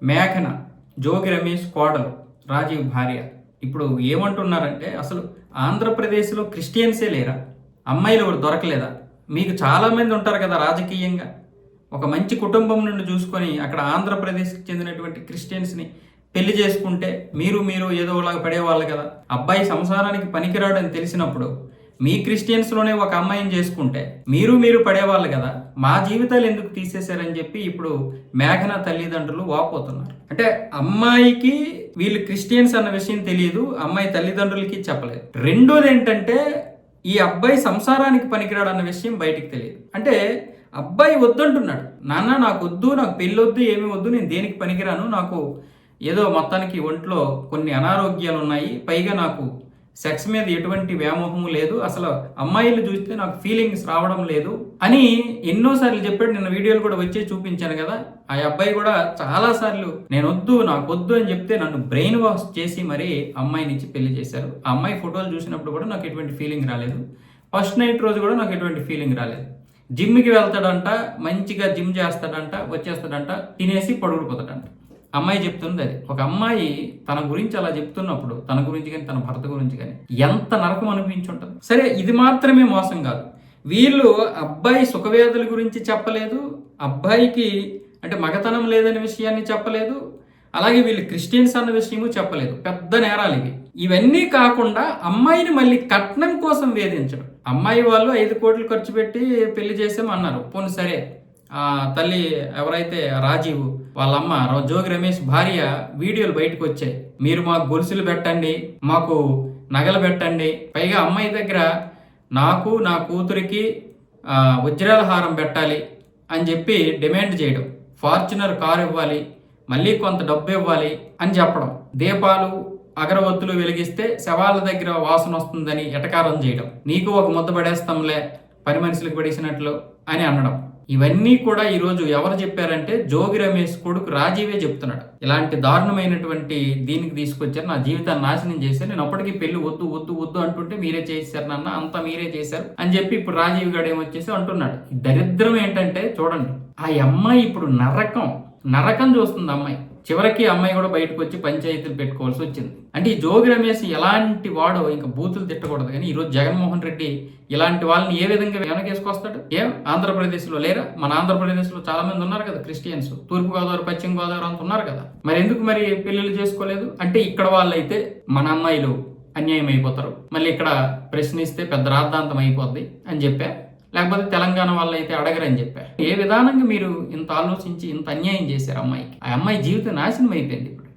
మేఘన, జోగి రమేష్ కోడలు, రాజీవ్ భార్య. ఇప్పుడు ఏమంటున్నారంటే అసలు ఆంధ్రప్రదేశ్లో క్రిస్టియన్సే లేరా? అమ్మాయిలు ఎవరు దొరకలేదా? మీకు చాలామంది ఉంటారు కదా రాజకీయంగా. ఒక మంచి కుటుంబం నుండి చూసుకొని అక్కడ ఆంధ్రప్రదేశ్కి చెందినటువంటి క్రిస్టియన్స్ని పెళ్లి చేసుకుంటే మీరు ఏదో ఒకలాగా పడేవాళ్ళు కదా. అబ్బాయి సంసారానికి పనికిరాడని తెలిసినప్పుడు మీ క్రిస్టియన్స్లోనే ఒక అమ్మాయిని చేసుకుంటే మీరు పడేవాళ్ళు కదా. మా జీవితాలు ఎందుకు తీసేశారని చెప్పి ఇప్పుడు మేఘన తల్లిదండ్రులు వాపోతున్నారు. అంటే అమ్మాయికి వీళ్ళు క్రిస్టియన్స్ అన్న విషయం తెలియదు, అమ్మాయి తల్లిదండ్రులకి చెప్పలేదు. రెండోది ఏంటంటే ఈ అబ్బాయి సంసారానికి పనికిరాడు అన్న విషయం బయటికి తెలియదు. అంటే అబ్బాయి వద్దంటున్నాడు, నాన్న నాకు వద్దు, నాకు పెళ్ళి వద్దు, ఏమి వద్దు, నేను దేనికి పనికిరాను, నాకు ఏదో మొత్తానికి ఒంట్లో కొన్ని అనారోగ్యాలు ఉన్నాయి, పైగా నాకు సెక్స్ మీద ఎటువంటి వ్యామోహము లేదు, అసలు అమ్మాయిలు చూస్తే నాకు ఫీలింగ్స్ రావడం లేదు అని ఎన్నోసార్లు చెప్పాడు. నిన్న వీడియోలు కూడా వచ్చే చూపించాను కదా. ఆ అబ్బాయి కూడా చాలాసార్లు నేను వద్దు, నాకు వద్దు అని చెప్తే నన్ను బ్రెయిన్ వాష్ చేసి మరీ అమ్మాయిని ఇచ్చి పెళ్లి చేశారు. ఆ అమ్మాయి ఫోటోలు చూసినప్పుడు కూడా నాకు ఎటువంటి ఫీలింగ్ రాలేదు. ఫస్ట్ నైట్ రోజు కూడా నాకు ఎటువంటి ఫీలింగ్ రాలేదు. జిమ్కి వెళ్తాడంట, మంచిగా జిమ్ చేస్తాడంట, వచ్చేస్తాడంట, తినేసి పడుకుపోతాడంట. అమ్మాయి చెప్తుంది అది. ఒక అమ్మాయి తన గురించి అలా చెప్తున్నప్పుడు, తన గురించి కానీ తన భర్త గురించి కానీ ఎంత నరకం అనిపించుంటుంది. సరే, ఇది మాత్రమే మోసం కాదు. వీళ్ళు అబ్బాయి సుఖవేదల గురించి చెప్పలేదు, అబ్బాయికి అంటే మగతనం లేదనే విషయాన్ని చెప్పలేదు, అలాగే వీళ్ళు క్రిస్టియన్స్ అన్న విషయము చెప్పలేదు. పెద్ద నేరాలు ఇవి. ఇవన్నీ కాకుండా అమ్మాయిని మళ్ళీ కట్నం కోసం వేధించడం. అమ్మాయి వాళ్ళు 5 కోట్లు ఖర్చు పెట్టి పెళ్లి చేసామన్నారు. పోనీ సరే, ఆ తల్లి ఎవరైతే రాజీవ్ వాళ్ళ అమ్మ జోగి రమేష్ భార్య వీడియోలు బయటకు వచ్చాయి. మీరు మాకు గొలుసులు పెట్టండి, మాకు నగలు పెట్టండి, పైగా అమ్మాయి దగ్గర నాకు నా కూతురికి వజ్రాల హారం పెట్టాలి అని చెప్పి డిమాండ్ చేయడం, ఫార్చునర్ కారు ఇవ్వాలి, మళ్ళీ కొంత డబ్బు ఇవ్వాలి అని చెప్పడం, దీపాలు అగరవత్తులు వెలిగిస్తే శవాల దగ్గర వాసన వస్తుందని ఎటకారం చేయడం, నీకు ఒక ముద్ద పడేస్తాంలే పని మనుషులకు పడేసినట్లు అని అనడం. ఇవన్నీ కూడా ఈరోజు ఎవరు చెప్పారంటే జోగి రమేష్ కొడుకు రాజీవే చెప్తున్నాడు. ఇలాంటి దారుణమైనటువంటి దీనికి తీసుకొచ్చారు, నా జీవితాన్ని నాశనం చేశారు, నేను అప్పటికీ పెళ్లి వద్దు వద్దు వద్దు అంటుంటే మీరే చేశారు నాన్న, అంతా మీరే చేశారు అని చెప్పి ఇప్పుడు రాజీవ్ గారు ఏమొచ్చేసి అంటున్నాడు. దరిద్రం ఏంటంటే చూడండి, ఆ అమ్మాయి ఇప్పుడు నరకం చూస్తుంది. అమ్మాయి చివరికి అమ్మాయి కూడా బయటకు వచ్చి పంచాయతీలు పెట్టుకోవాల్సి వచ్చింది. అంటే ఈ జోగి రమేష్ ఎలాంటి వాడో, ఇంకా బూతులు తిట్టకూడదు కానీ ఈరోజు జగన్మోహన్ రెడ్డి ఇలాంటి వాళ్ళని ఏ విధంగా వెనకేసుకొస్తాడు? ఆంధ్రప్రదేశ్లో లేరా? మన ఆంధ్రప్రదేశ్లో చాలా మంది ఉన్నారు కదా క్రిస్టియన్స్, తూర్పుగోదావరి పశ్చిమ గోదావరి అంత ఉన్నారు కదా. మరి ఎందుకు మరి పెళ్లిళ్ళు చేసుకోలేదు? అంటే ఇక్కడ వాళ్ళైతే మన అమ్మాయిలు అన్యాయం అయిపోతారు, మళ్ళీ ఇక్కడ ప్రశ్నిస్తే పెద్ద రాద్ధాంతం అయిపోద్ది అని చెప్పా, లేకపోతే తెలంగాణ వాళ్ళు అయితే అడగరని చెప్పా. ఏ విధానంగా మీరు ఇంత ఆలోచించి ఇంత అన్యాయం చేశారు అమ్మాయికి? ఆ అమ్మాయి జీవితం నాశనం అయిపోయింది ఇప్పుడు.